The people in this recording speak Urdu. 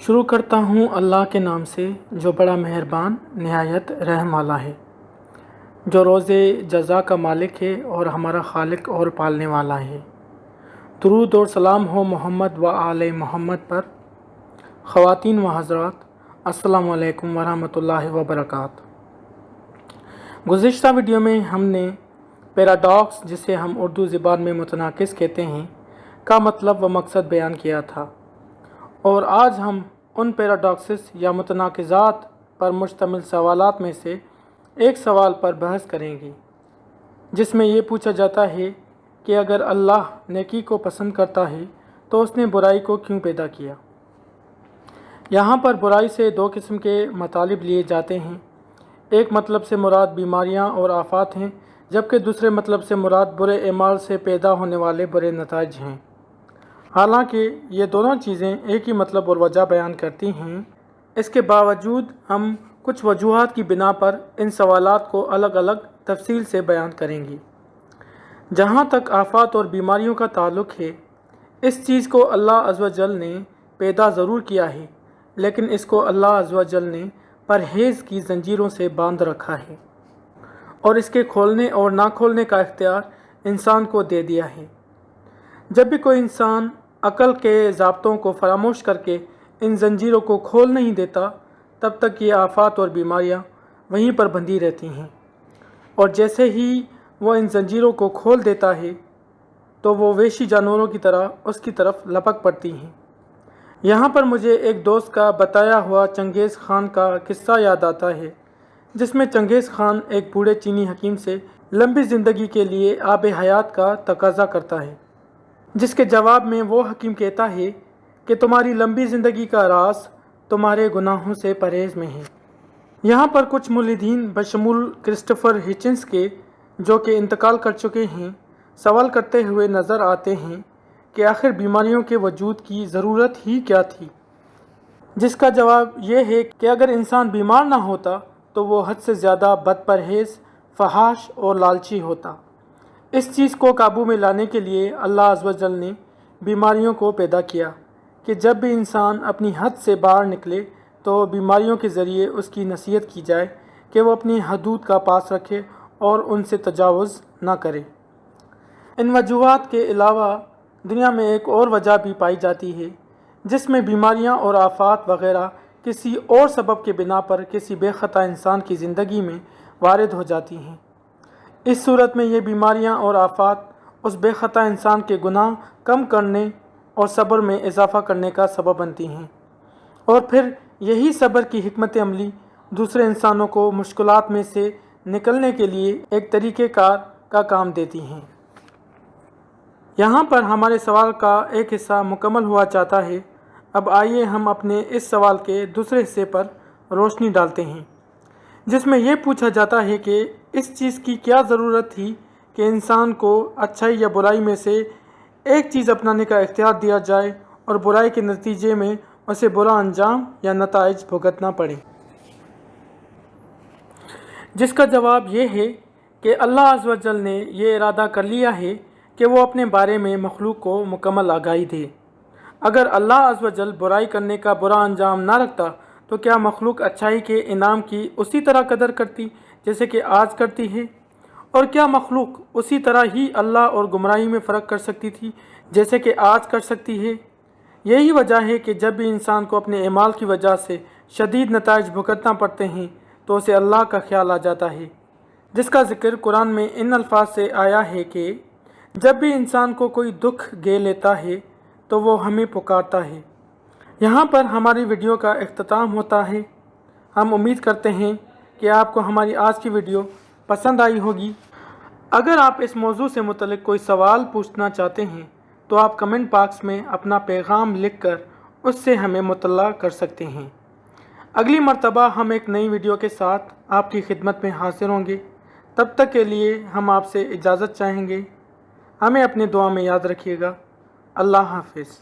شروع کرتا ہوں اللہ کے نام سے جو بڑا مہربان نہایت رحم والا ہے، جو روز جزا کا مالک ہے اور ہمارا خالق اور پالنے والا ہے۔ درود اور سلام ہو محمد و آل محمد پر۔ خواتین و حضرات، السلام علیکم ورحمۃ اللہ وبرکاتہ۔ گزشتہ ویڈیو میں ہم نے پیراڈاکس، جسے ہم اردو زبان میں متناقض کہتے ہیں، کا مطلب و مقصد بیان کیا تھا، اور آج ہم ان پیراڈاکسز یا متناقضات پر مشتمل سوالات میں سے ایک سوال پر بحث کریں گے، جس میں یہ پوچھا جاتا ہے کہ اگر اللہ نیکی کو پسند کرتا ہے تو اس نے برائی کو کیوں پیدا کیا؟ یہاں پر برائی سے دو قسم کے مطالب لیے جاتے ہیں۔ ایک مطلب سے مراد بیماریاں اور آفات ہیں، جبکہ دوسرے مطلب سے مراد برے اعمال سے پیدا ہونے والے برے نتائج ہیں۔ حالانکہ یہ دونوں چیزیں ایک ہی مطلب اور وجہ بیان کرتی ہیں، اس کے باوجود ہم کچھ وجوہات کی بنا پر ان سوالات کو الگ الگ تفصیل سے بیان کریں گے۔ جہاں تک آفات اور بیماریوں کا تعلق ہے، اس چیز کو اللہ عز و جل نے پیدا ضرور کیا ہے، لیکن اس کو اللہ عز و جل نے پرہیز کی زنجیروں سے باندھ رکھا ہے، اور اس کے کھولنے اور نہ کھولنے کا اختیار انسان کو دے دیا ہے۔ جب بھی کوئی انسان عقل کے ضابطوں کو فراموش کر کے ان زنجیروں کو کھول نہیں دیتا، تب تک یہ آفات اور بیماریاں وہیں پر بندھی رہتی ہیں، اور جیسے ہی وہ ان زنجیروں کو کھول دیتا ہے تو وہ وحشی جانوروں کی طرح اس کی طرف لپک پڑتی ہیں۔ یہاں پر مجھے ایک دوست کا بتایا ہوا چنگیز خان کا قصہ یاد آتا ہے، جس میں چنگیز خان ایک بوڑھے چینی حکیم سے لمبی زندگی کے لیے آب حیات کا تقاضا کرتا ہے، جس کے جواب میں وہ حکیم کہتا ہے کہ تمہاری لمبی زندگی کا راز تمہارے گناہوں سے پرہیز میں ہے۔ یہاں پر کچھ ملحدین بشمول کرسٹوفر ہچنس کے، جو کہ انتقال کر چکے ہیں، سوال کرتے ہوئے نظر آتے ہیں کہ آخر بیماریوں کے وجود کی ضرورت ہی کیا تھی، جس کا جواب یہ ہے کہ اگر انسان بیمار نہ ہوتا تو وہ حد سے زیادہ بد پرہیز، فحش اور لالچی ہوتا۔ اس چیز کو قابو میں لانے کے لیے اللہ عز و جل نے بیماریوں کو پیدا کیا کہ جب بھی انسان اپنی حد سے باہر نکلے تو بیماریوں کے ذریعے اس کی نصیحت کی جائے کہ وہ اپنی حدود کا پاس رکھے اور ان سے تجاوز نہ کرے۔ ان وجوہات کے علاوہ دنیا میں ایک اور وجہ بھی پائی جاتی ہے، جس میں بیماریاں اور آفات وغیرہ کسی اور سبب کے بنا پر کسی بے خطا انسان کی زندگی میں وارد ہو جاتی ہیں۔ اس صورت میں یہ بیماریاں اور آفات اس بے خطا انسان کے گناہ کم کرنے اور صبر میں اضافہ کرنے کا سبب بنتی ہیں، اور پھر یہی صبر کی حکمت عملی دوسرے انسانوں کو مشکلات میں سے نکلنے کے لیے ایک طریقہ کار کا کام دیتی ہیں۔ یہاں پر ہمارے سوال کا ایک حصہ مکمل ہوا چاہتا ہے۔ اب آئیے ہم اپنے اس سوال کے دوسرے حصے پر روشنی ڈالتے ہیں، جس میں یہ پوچھا جاتا ہے کہ اس چیز کی کیا ضرورت تھی کہ انسان کو اچھائی یا برائی میں سے ایک چیز اپنانے کا اختیار دیا جائے اور برائی کے نتیجے میں اسے برا انجام یا نتائج بھگتنا پڑے؟ جس کا جواب یہ ہے کہ اللہ عز و جل نے یہ ارادہ کر لیا ہے کہ وہ اپنے بارے میں مخلوق کو مکمل آگاہی دے۔ اگر اللہ عز و جل برائی کرنے کا برا انجام نہ رکھتا تو کیا مخلوق اچھائی کے انعام کی اسی طرح قدر کرتی جیسے کہ آج کرتی ہے؟ اور کیا مخلوق اسی طرح ہی اللہ اور گمراہی میں فرق کر سکتی تھی جیسے کہ آج کر سکتی ہے؟ یہی وجہ ہے کہ جب بھی انسان کو اپنے اعمال کی وجہ سے شدید نتائج بھگتنا پڑتے ہیں تو اسے اللہ کا خیال آ جاتا ہے، جس کا ذکر قرآن میں ان الفاظ سے آیا ہے کہ جب بھی انسان کو کوئی دکھ گھیر لیتا ہے تو وہ ہمیں پکارتا ہے۔ یہاں پر ہماری ویڈیو کا اختتام ہوتا ہے۔ ہم امید کرتے ہیں کہ آپ کو ہماری آج کی ویڈیو پسند آئی ہوگی۔ اگر آپ اس موضوع سے متعلق کوئی سوال پوچھنا چاہتے ہیں تو آپ کمنٹ باکس میں اپنا پیغام لکھ کر اس سے ہمیں مطلع کر سکتے ہیں۔ اگلی مرتبہ ہم ایک نئی ویڈیو کے ساتھ آپ کی خدمت میں حاضر ہوں گے۔ تب تک کے لیے ہم آپ سے اجازت چاہیں گے۔ ہمیں اپنی دعا میں یاد رکھیے گا۔ اللہ حافظ۔